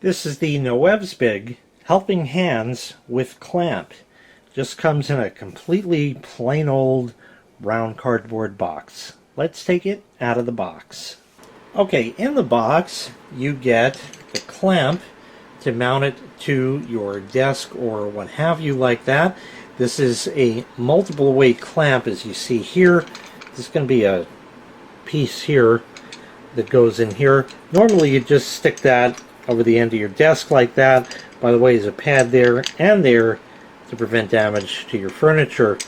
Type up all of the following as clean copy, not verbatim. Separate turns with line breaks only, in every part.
This is the NOEVSBIG Helping Hands with Clamp. Just comes in a completely plain old round cardboard box. Let's take it out of the box. Okay, in the box you get the clamp to mount it to your desk or what have you like that. This is a multiple weight clamp, as you see here. There's going to be a piece here that goes in here. Normally you just stick that over the end of your desk like that. By the way, there's a pad there and there to prevent damage to your furniture.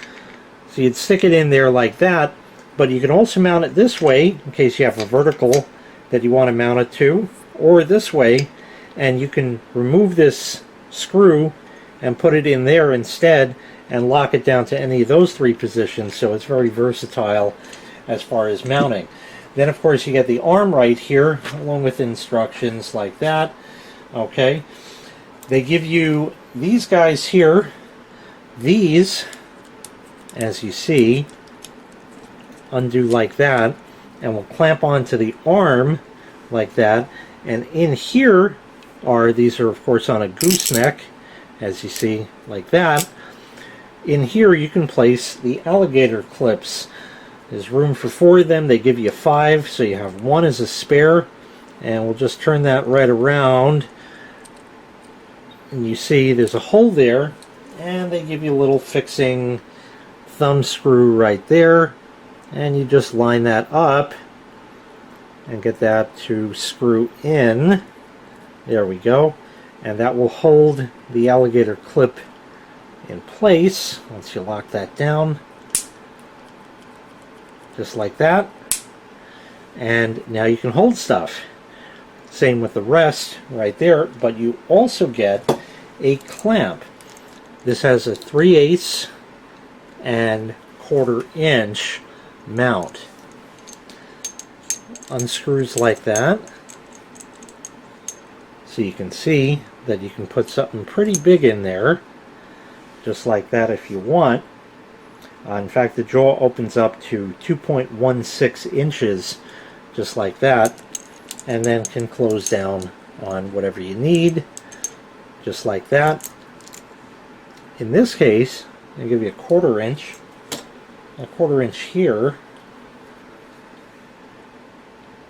So you'd stick it in there like that, but you can also mount it this way in case you have a vertical that you want to mount it to, or this way, and you can remove this screw and put it in there instead and lock it down to any of those three positions, so it's very versatile as far as mounting. Then of course you get the arm right here along with instructions like that. Okay, they give you these guys here. These, as you see, undo like that and will clamp onto the arm like that, and in here these are of course on a gooseneck, as you see, like that. In here you can place the alligator clips. There's room for 4 of them. They give you 5, so you have 1 as a spare. And we'll just turn that right around. And you see there's a hole there. And they give you a little fixing thumb screw right there. And you just line that up and get that to screw in. There we go. And that will hold the alligator clip in place once you lock that down. Just like that, and now you can hold stuff. Same with the rest right there, but you also get a clamp. This has a 3/8 and 1/4 inch mount. Unscrews like that, so you can see that you can put something pretty big in there, just like that if you want. In fact, the jaw opens up to 2.16 inches, just like that, and then can close down on whatever you need, just like that. In this case, I'll give you a 1/4 inch, a 1/4 inch here,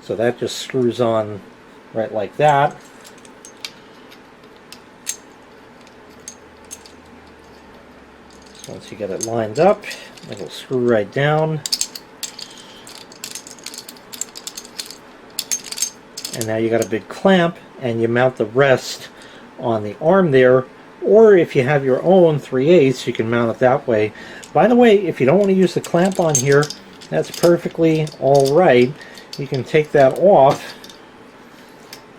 so that just screws on right like that. Once you get it lined up, it'll screw right down. And now you got a big clamp, and you mount the rest on the arm there, or if you have your own 3/8, you can mount it that way. By the way, if you don't want to use the clamp on here, that's perfectly alright. You can take that off,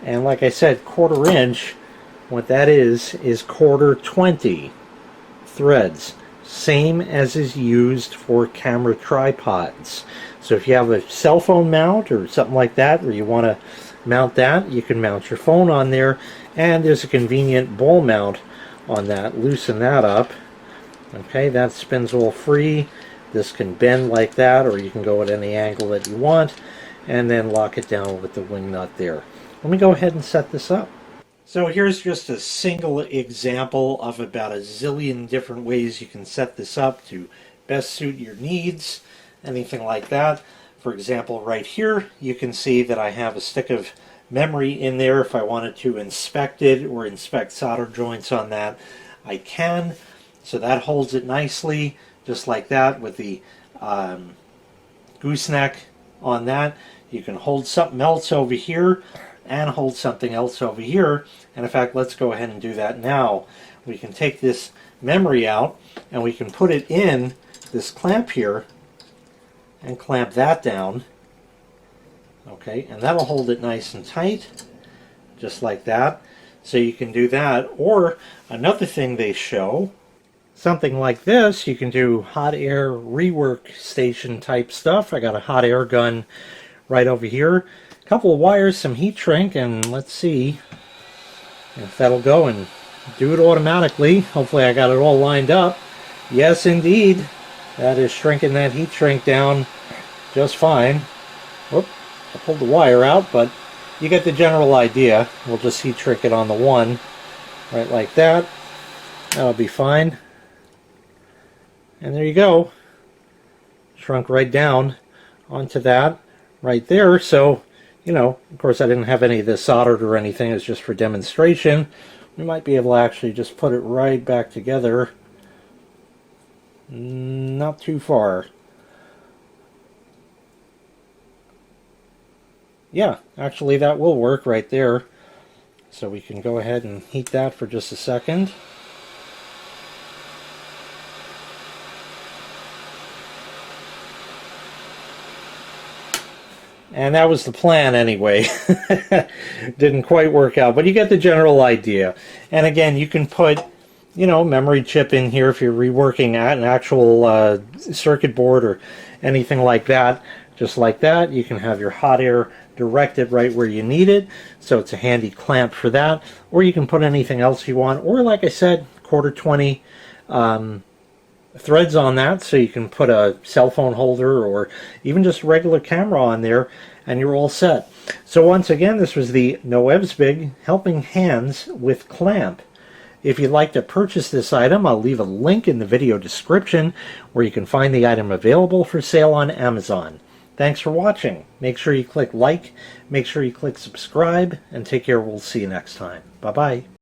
and like I said, 1/4 inch, what that is 1/4 20 threads. Same as is used for camera tripods. So if you have a cell phone mount or something like that, or you want to mount that, you can mount your phone on there, and there's a convenient ball mount on that. Loosen that up. Okay, that spins all free. This can bend like that, or you can go at any angle that you want, and then lock it down with the wing nut there. Let me go ahead and set this up. So here's just a single example of about a zillion different ways you can set this up to best suit your needs, anything like that. For example, right here you can see that I have a stick of memory in there. If I wanted to inspect it or inspect solder joints on that, I can. So that holds it nicely, just like that, with the gooseneck on that. You can hold something else over here and hold something else over here, and in fact let's go ahead and do that now. We can take this memory out and we can put it in this clamp here and clamp that down. Okay, and that'll hold it nice and tight, just like that. So you can do that, or another thing they show, something like this. You can do hot air rework station type stuff. I got a hot air gun right over here, a couple of wires, some heat shrink, and let's see if that'll go and do it automatically. Hopefully I got it all lined up. Yes indeed, that is shrinking that heat shrink down just fine. Whoop, I pulled the wire out, but you get the general idea. We'll just heat shrink it on the one, right like that. That'll be fine. And there you go. Shrunk right down onto that right there. So, you know, of course I didn't have any of this soldered or anything. It's just for demonstration. We might be able to actually just put it right back together. Not too far. Yeah, actually that will work right there. So we can go ahead and heat that for just a second. And that was the plan anyway. Didn't quite work out, but you get the general idea. And again, you can put, you know, memory chip in here if you're reworking at an actual circuit board or anything like that. Just like that, you can have your hot air directed right where you need it, so it's a handy clamp for that. Or you can put anything else you want, or like I said, 1/4-20 threads on that, so you can put a cell phone holder or even just a regular camera on there, and you're all set. So once again, this was the NOEVSBIG Helping Hands with Clamp. If you'd like to purchase this item, I'll leave a link in the video description where you can find the item available for sale on Amazon. Thanks for watching. Make sure you click like, make sure you click subscribe, and take care. We'll see you next time. Bye-bye.